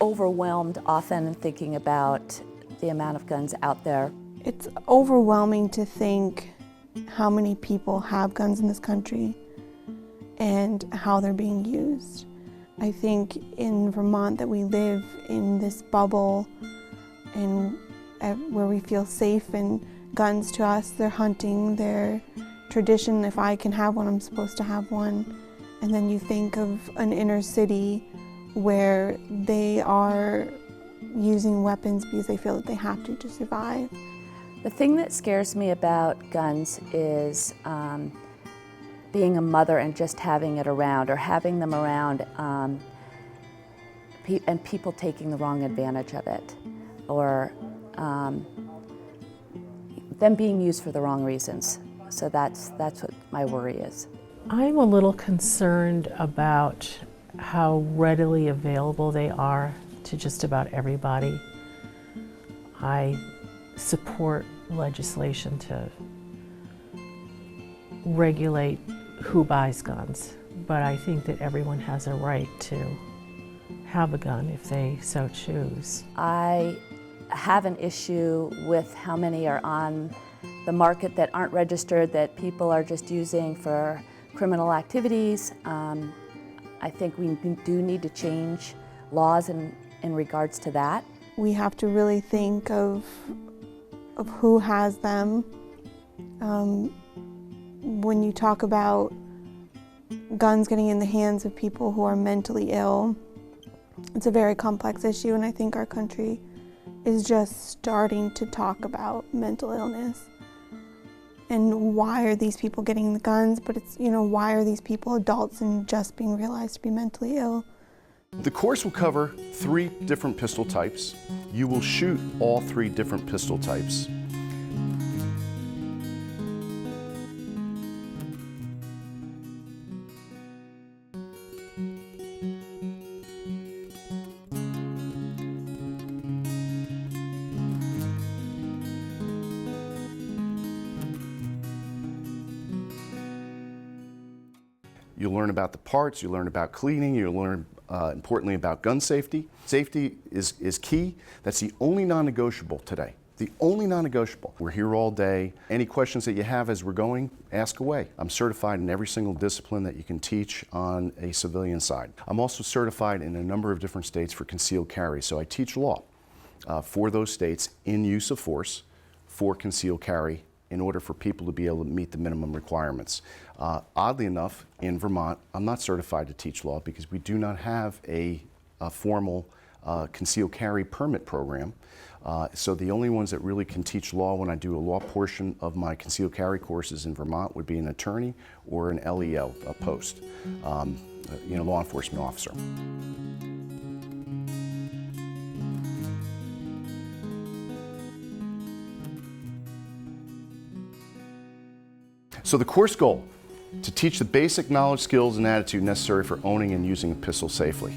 overwhelmed often thinking about the amount of guns out there. It's overwhelming to think how many people have guns in this country and how they're being used. I think in Vermont that we live in this bubble and where we feel safe, and guns to us, they're hunting, they're tradition. If I can have one, I'm supposed to have one. And then you think of an inner city where they are using weapons because they feel that they have to survive. The thing that scares me about guns is being a mother and just having it around, or having them around and people taking the wrong advantage of it, or them being used for the wrong reasons. So that's what my worry is. I'm a little concerned about how readily available they are to just about everybody. I support legislation to regulate who buys guns, but I think that everyone has a right to have a gun if they so choose. I have an issue with how many are on the market that aren't registered, that people are just using for criminal activities. I think we do need to change laws in regards to that. We have to really think of who has them. When you talk about guns getting in the hands of people who are mentally ill, it's a very complex issue, and I think our country is just starting to talk about mental illness. And why are these people getting the guns? But it's, why are these people adults and just being realized to be mentally ill? The course will cover 3 different pistol types. You will shoot all 3 different pistol types. You'll learn about the parts, you'll learn about cleaning, you'll learn importantly about gun safety. Safety is key. That's the only non-negotiable today. The only non-negotiable. We're here all day. Any questions that you have as we're going, ask away. I'm certified in every single discipline that you can teach on a civilian side. I'm also certified in a number of different states for concealed carry, so I teach law for those states in use of force for concealed carry in order for people to be able to meet the minimum requirements. Oddly enough, in Vermont, I'm not certified to teach law because we do not have a formal concealed carry permit program. So the only ones that really can teach law when I do a law portion of my concealed carry courses in Vermont would be an attorney or an LEO, a post, law enforcement officer. So the course goal, to teach the basic knowledge, skills, and attitude necessary for owning and using a pistol safely.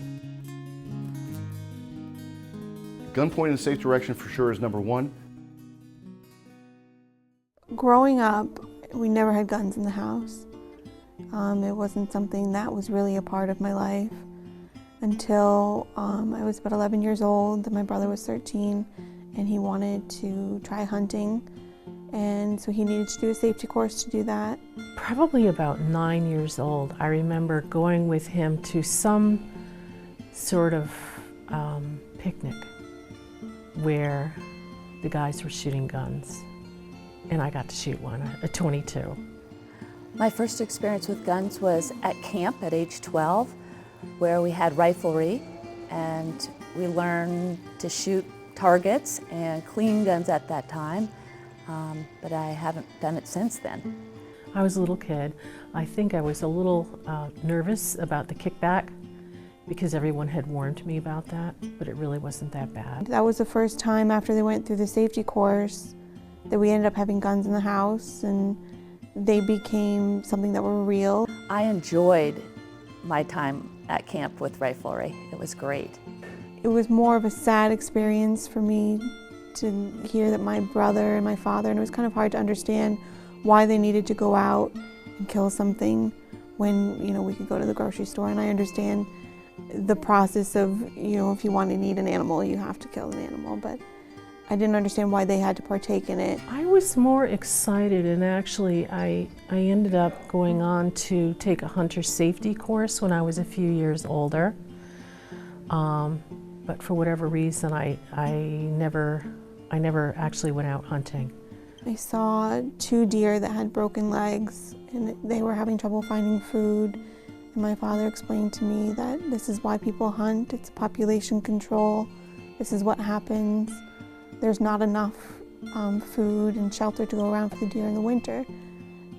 Gun point in a safe direction for sure is number 1. Growing up, we never had guns in the house. It wasn't something that was really a part of my life until I was about 11 years old. My brother was 13 and he wanted to try hunting. And so he needed to do a safety course to do that. Probably about 9 years old, I remember going with him to some sort of picnic where the guys were shooting guns, and I got to shoot one, a .22. My first experience with guns was at camp at age 12, where we had riflery, and we learned to shoot targets and clean guns at that time. But I haven't done it since then. I was a little kid. I think I was a little nervous about the kickback because everyone had warned me about that, but it really wasn't that bad. That was the first time after they went through the safety course that we ended up having guns in the house, and they became something that were real. I enjoyed my time at camp with riflery. It was great. It was more of a sad experience for me to hear that my brother and my father, and it was kind of hard to understand why they needed to go out and kill something when we could go to the grocery store. And I understand the process of, if you want to eat an animal, you have to kill an animal, but I didn't understand why they had to partake in it. I was more excited, and actually I ended up going on to take a hunter safety course when I was a few years older. But for whatever reason, I never actually went out hunting. I saw 2 deer that had broken legs, and they were having trouble finding food. And my father explained to me that this is why people hunt. It's population control. This is what happens. There's not enough food and shelter to go around for the deer in the winter.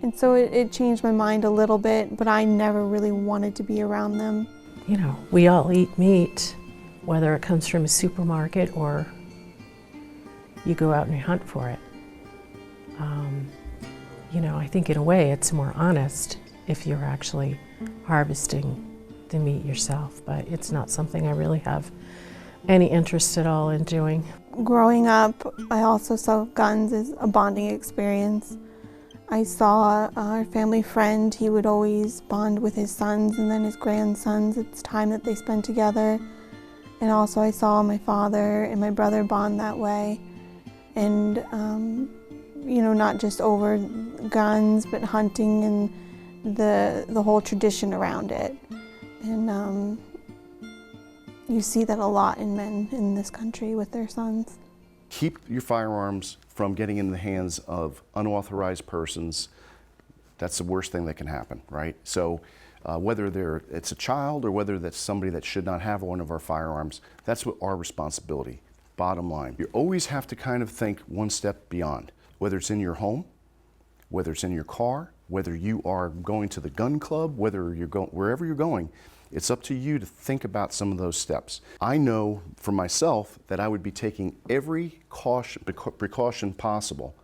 And so it changed my mind a little bit, but I never really wanted to be around them. We all eat meat, whether it comes from a supermarket or you go out and you hunt for it. I think in a way it's more honest if you're actually harvesting the meat yourself, but it's not something I really have any interest at all in doing. Growing up, I also saw guns as a bonding experience. I saw our family friend, he would always bond with his sons and then his grandsons. It's time that they spent together. And also I saw my father and my brother bond that way. And, not just over guns, but hunting and the whole tradition around it. And you see that a lot in men in this country with their sons. Keep your firearms from getting in the hands of unauthorized persons. That's the worst thing that can happen, right? So whether it's a child or whether that's somebody that should not have one of our firearms, that's what our responsibility, bottom line. You always have to kind of think one step beyond, whether it's in your home, whether it's in your car, whether you are going to the gun club, whether you're going, wherever you're going, it's up to you to think about some of those steps. I know for myself that I would be taking every precaution possible.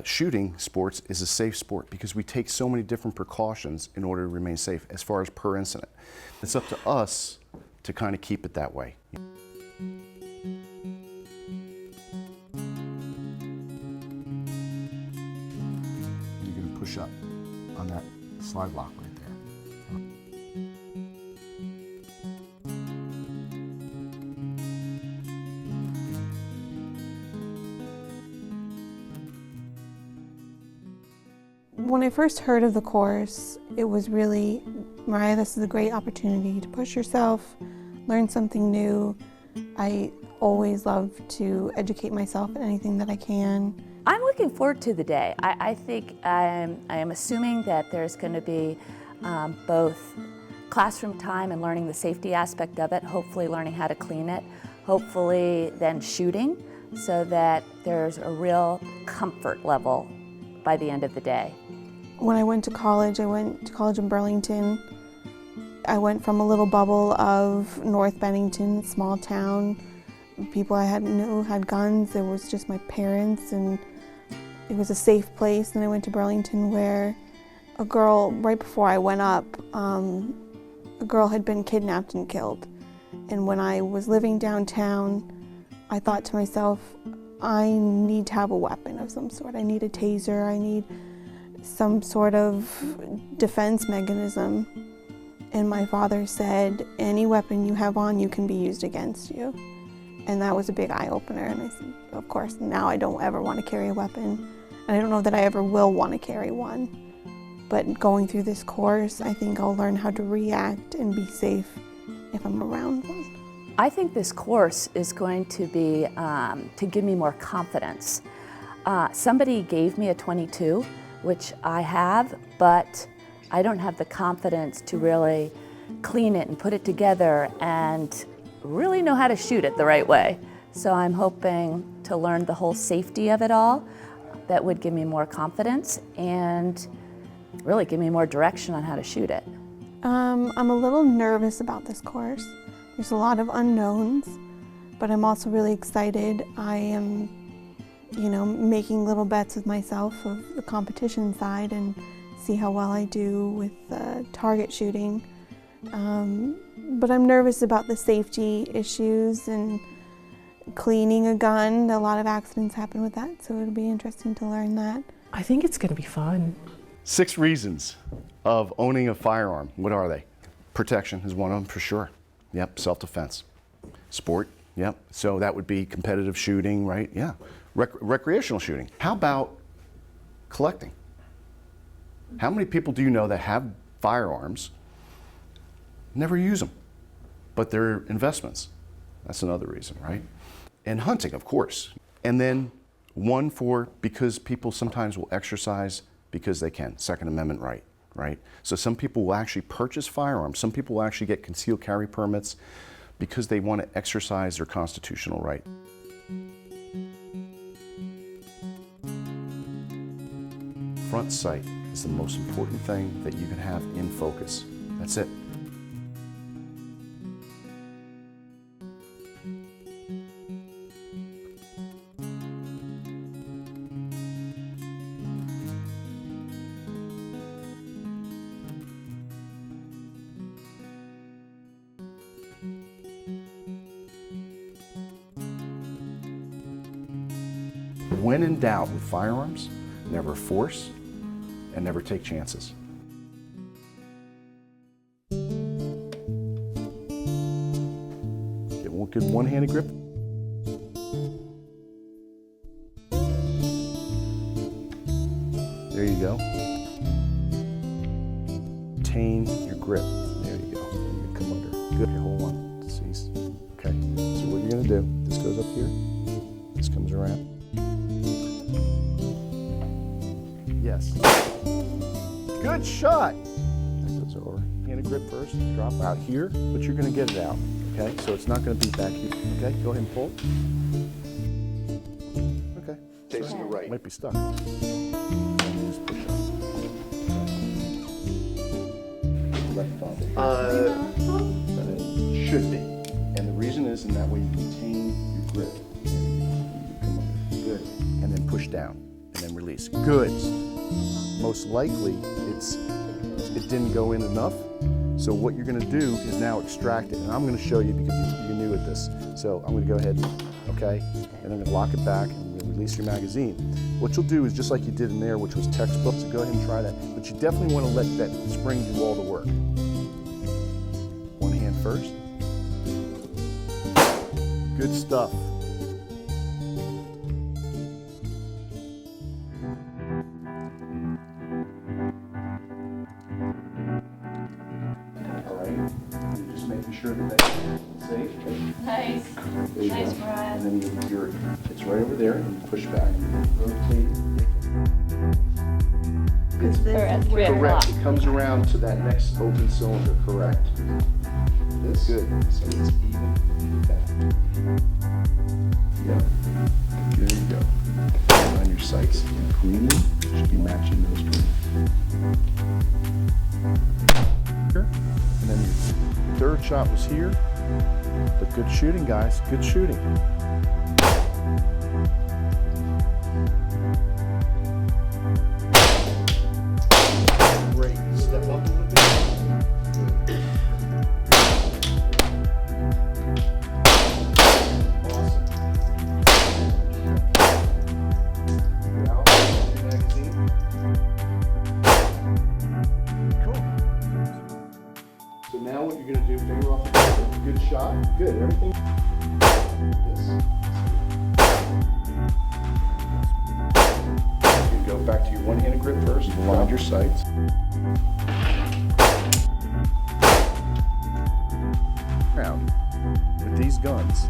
Shooting sports is a safe sport because we take so many different precautions in order to remain safe as far as per incident. It's up to us to kind of keep it that way. You're going to push up on that slide lock right there. When I first heard of the course, it was really, Mariah, this is a great opportunity to push yourself, learn something new. I always love to educate myself in anything that I can. I'm looking forward to the day. I think I am assuming that there's going to be both classroom time and learning the safety aspect of it, hopefully learning how to clean it, hopefully then shooting so that there's a real comfort level by the end of the day. When I went to college in Burlington. I went from a little bubble of North Bennington, small town. People I knew had guns. It was just my parents, and it was a safe place. And I went to Burlington where a girl, right before I went up, a girl had been kidnapped and killed. And when I was living downtown, I thought to myself, I need to have a weapon of some sort. I need a taser, I need some sort of defense mechanism. And my father said, any weapon you have on you can be used against you. And that was a big eye-opener. And I said, of course, now I don't ever want to carry a weapon. And I don't know that I ever will want to carry one. But going through this course, I think I'll learn how to react and be safe if I'm around one. I think this course is going to be to give me more confidence. Somebody gave me a .22, which I have, but I don't have the confidence to really clean it and put it together and really know how to shoot it the right way. So I'm hoping to learn the whole safety of it all. That would give me more confidence and really give me more direction on how to shoot it. I'm a little nervous about this course. There's a lot of unknowns, but I'm also really excited. I am, making little bets with myself of the competition side and see how well I do with target shooting. But I'm nervous about the safety issues and cleaning a gun. A lot of accidents happen with that, so it'll be interesting to learn that. I think it's going to be fun. 6 reasons of owning a firearm. What are they? Protection is one of them for sure. Yep, self-defense. Sport, yep. So that would be competitive shooting, right? Yeah. Recreational shooting. How about collecting? How many people do you know that have firearms, never use them, but they're investments? That's another reason, right? And hunting, of course. And then one for, because people sometimes will exercise because they can, Second Amendment right, right? So some people will actually purchase firearms. Some people will actually get concealed carry permits because they want to exercise their constitutional right. Front sight is the most important thing that you can have in focus. That's it. When in doubt with firearms, never force and never take chances. Get one good one-handed grip. There you go. Retain your grip. There you go. You come under. Good. Okay, hold on. Cease. Okay. So what you're gonna do? This goes up here. This comes around. Yes. Good shot. That goes over. Hand a grip first. Drop out here, but you're going to get it out. Okay, so it's not going to be back here. Okay, go ahead and pull. Okay. Facing the right. Might be stuck. Just push up. Left thumb. Should be. And the reason is, in that way you retain your grip. You come under. Good. And then push down. And then release. Good. Most likely it didn't go in enough. So what you're going to do is now extract it. And I'm going to show you because you're new at this. So I'm going to go ahead, okay, and I'm going to lock it back and I'm going to release your magazine. What you'll do is just like you did in there, which was textbook, so go ahead and try that. But you definitely want to let that spring do all the work. One hand first. Good stuff. Sure that that's safe. Nice. Nice, Brad. And then it's right over there, and you push back. Rotate. Or at 3 o'clock. Correct. It comes around to that next open cylinder. Correct. That's good. So it's even with that. Yep. There you go. On your sights. Green should be matching those green. And then your third shot was here, but good shooting, guys, good shooting. Great, step up a little bit. Awesome. Now, magazine. Cool. So now what you're going to do, finger off the button. Good shot. Good. Everything. This. You go back to your one-handed grip first. Align your sights. Around with these guns.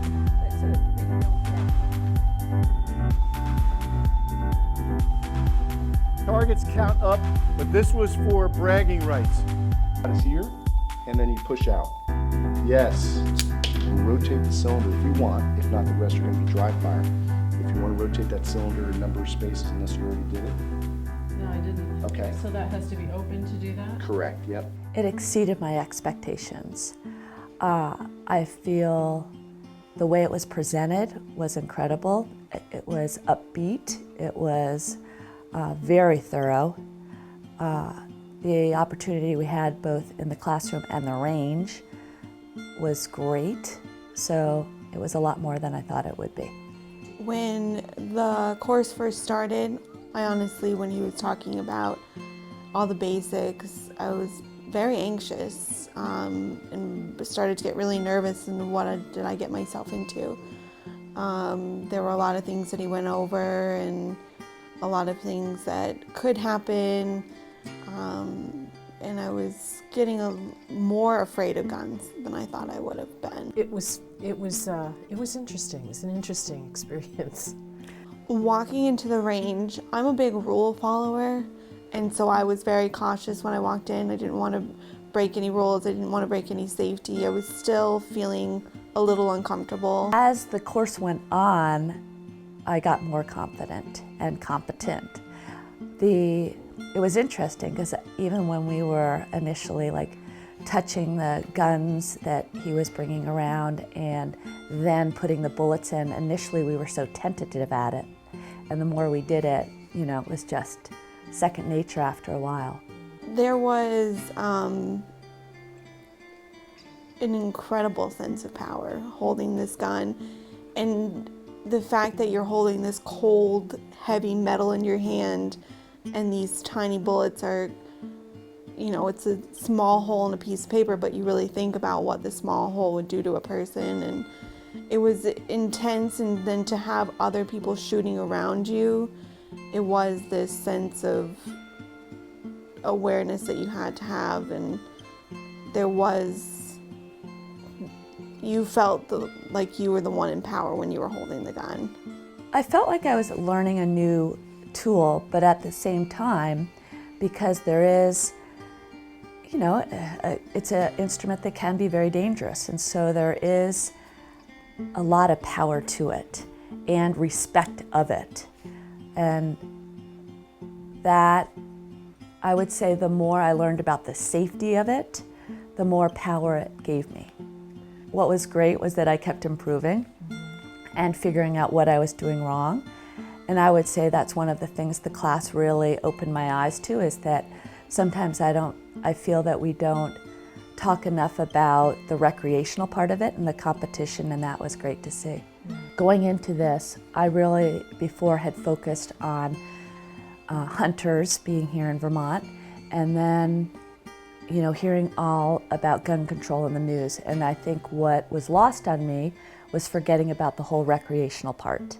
Targets count up, but this was for bragging rights. It's here. And then you push out. Yes. You rotate the cylinder if you want. If not, the rest are going to be dry fire. If you want to rotate that cylinder a number of spaces, unless you already did it. No, I didn't. Okay. So that has to be open to do that? Correct. Yep. It exceeded my expectations. I feel the way it was presented was incredible. It was upbeat. It was very thorough. The opportunity we had both in the classroom and the range was great. So it was a lot more than I thought it would be. When the course first started, I honestly, when he was talking about all the basics, I was very anxious and started to get really nervous and did I get myself into. There were a lot of things that he went over and a lot of things that could happen, and I was getting more afraid of guns than I thought I would have been. It was interesting. It was an interesting experience. Walking into the range, I'm a big rule follower, and so I was very cautious when I walked in. I didn't want to break any rules. I didn't want to break any safety. I was still feeling a little uncomfortable. As the course went on, I got more confident and competent. It was interesting because even when we were initially touching the guns that he was bringing around and then putting the bullets in, initially we were so tentative at it. And the more we did it, it was just second nature after a while. There was an incredible sense of power holding this gun, and the fact that you're holding this cold, heavy metal in your hand and these tiny bullets are, it's a small hole in a piece of paper, but you really think about what the small hole would do to a person, and it was intense. And then to have other people shooting around you, it was this sense of awareness that you had to have, and you felt like you were the one in power when you were holding the gun. I felt like I was learning a new tool, but at the same time, because there is, it's an instrument that can be very dangerous, and so there is a lot of power to it and respect of it. And that, I would say, the more I learned about the safety of it, the more power it gave me. What was great was that I kept improving and figuring out what I was doing wrong. And I would say that's one of the things the class really opened my eyes to, is that sometimes I feel that we don't talk enough about the recreational part of it and the competition, and that was great to see. Going into this, I really before had focused on hunters being here in Vermont, and then hearing all about gun control in the news. And I think what was lost on me was forgetting about the whole recreational part.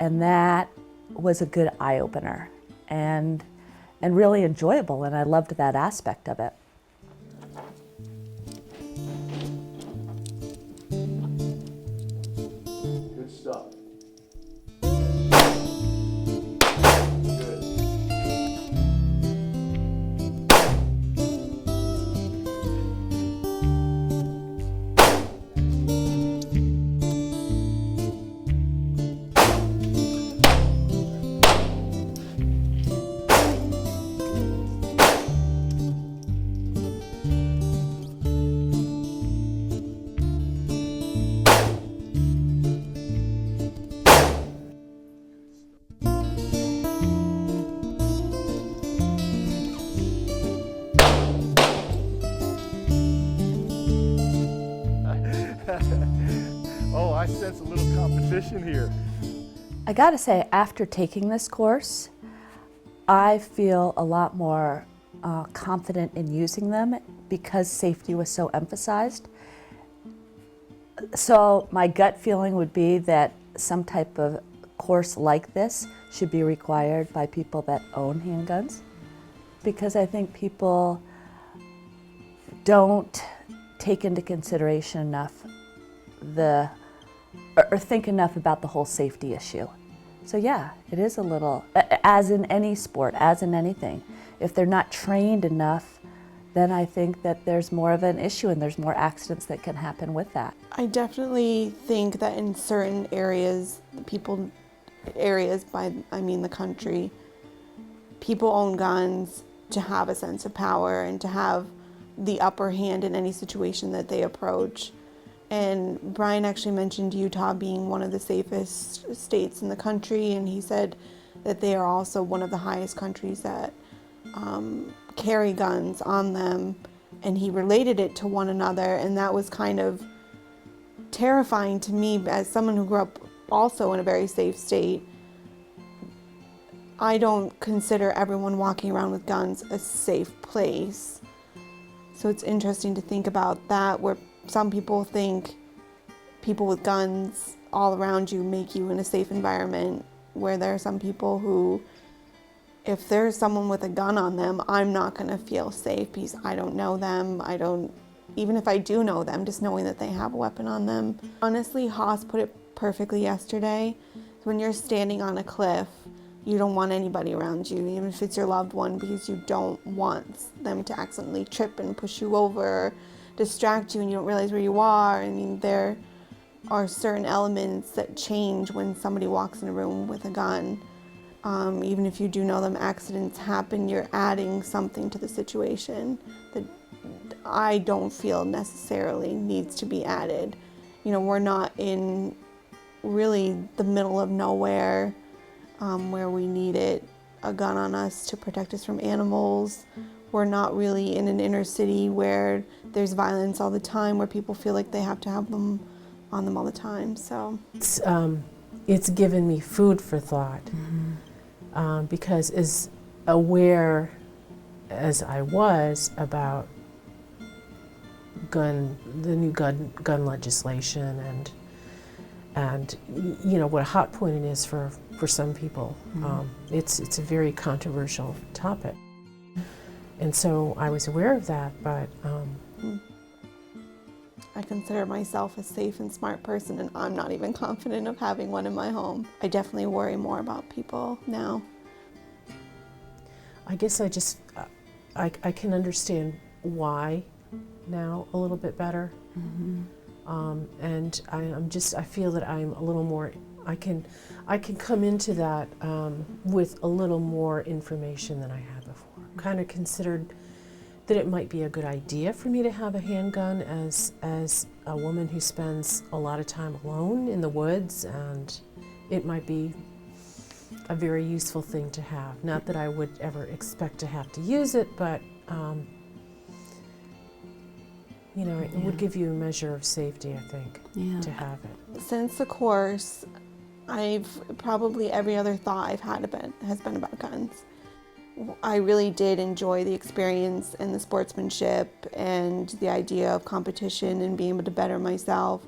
And that was a good eye-opener and really enjoyable, and I loved that aspect of it. Good stuff. Oh, I sense a little competition here. I gotta say, after taking this course, I feel a lot more confident in using them because safety was so emphasized. So my gut feeling would be that some type of course like this should be required by people that own handguns, because I think people don't take into consideration enough or think enough about the whole safety issue. So yeah, it is a little, as in any sport, as in anything, if they're not trained enough, then I think that there's more of an issue and there's more accidents that can happen with that. I definitely think that in certain areas, I mean the country, people own guns to have a sense of power and to have the upper hand in any situation that they approach. And Brian actually mentioned Utah being one of the safest states in the country, and he said that they are also one of the highest countries that carry guns on them, and he related it to one another, and that was kind of terrifying to me as someone who grew up also in a very safe state. I don't consider everyone walking around with guns a safe place. So it's interesting to think about that, where some people think people with guns all around you make you in a safe environment, where there are some people who, if there's someone with a gun on them, I'm not going to feel safe because I don't know them. Even if I do know them, just knowing that they have a weapon on them. Honestly, Haas put it perfectly yesterday. When you're standing on a cliff, you don't want anybody around you, even if it's your loved one, because you don't want them to accidentally trip and push you over, distract you, and you don't realize where you are. I mean, there are certain elements that change when somebody walks in a room with a gun. Even if you do know them, accidents happen, you're adding something to the situation that I don't feel necessarily needs to be added. You know, we're not in really the middle of nowhere where we need a gun on us to protect us from animals. We're not really in an inner city where there's violence all the time, where people feel like they have to have them on them all the time. So It's given me food for thought, because as aware as I was about the new gun legislation and you know what a hot point it is for some people. It's a very controversial topic, and so I was aware of that. But I consider myself a safe and smart person, and I'm not even confident of having one in my home. I definitely worry more about people now. I guess I can understand why now a little bit better. And I feel that I'm a little more, I can come into that with a little more information than I had before. Kind of considered that it might be a good idea for me to have a handgun as a woman who spends a lot of time alone in the woods, and it might be a very useful thing to have. Not that I would ever expect to have to use it, but you know, it would give you a measure of safety, I think, to have it. Since the course, probably every other thought I've had has been about guns. I really did enjoy the experience and the sportsmanship and the idea of competition and being able to better myself.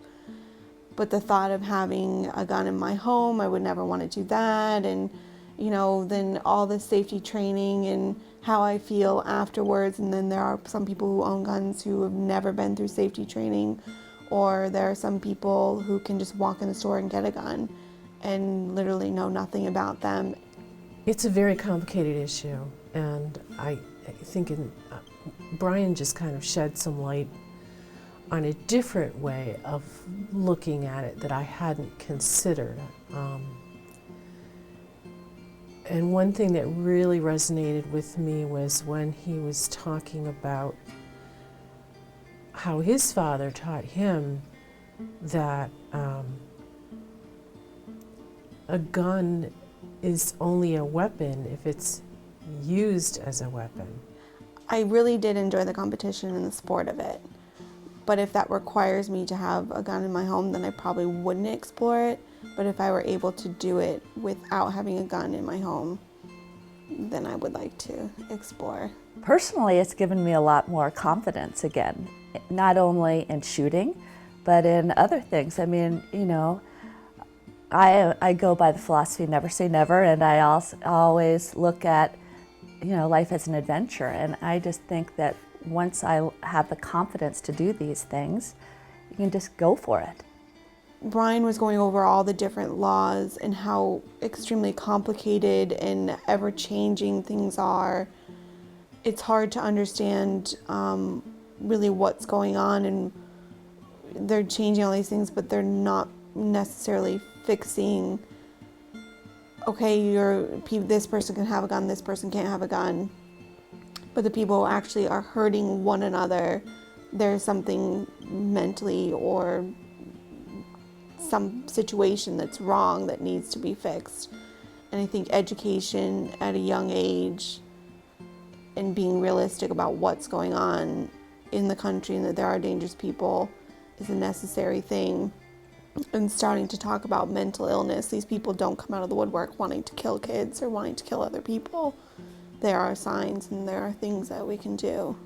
But the thought of having a gun in my home, I would never want to do that. And, you know, then all the safety training and how I feel afterwards. And then there are some people who own guns who have never been through safety training, or there are some people who can just walk in the store and get a gun and literally know nothing about them. It's a very complicated issue, and I think Brian just kind of shed some light on a different way of looking at it that I hadn't considered. And one thing that really resonated with me was when he was talking about how his father taught him that a gun is only a weapon if it's used as a weapon. I really did enjoy the competition and the sport of it. But if that requires me to have a gun in my home, then I probably wouldn't explore it. But if I were able to do it without having a gun in my home, then I would like to explore. Personally, it's given me a lot more confidence again, not only in shooting, but in other things. I mean, you know, I go by the philosophy never say never, and I also always look at, you know, life as an adventure. And I just think that once I have the confidence to do these things, you can just go for it. Brian was going over all the different laws and how extremely complicated and ever-changing things are. It's hard to understand really what's going on, and they're changing all these things, but they're not necessarily fixing, okay, this person can have a gun, this person can't have a gun. But the people who actually are hurting one another, there's something mentally or some situation that's wrong that needs to be fixed. And I think education at a young age and being realistic about what's going on in the country and that there are dangerous people is a necessary thing. And starting to talk about mental illness. These people don't come out of the woodwork wanting to kill kids or wanting to kill other people. There are signs and there are things that we can do.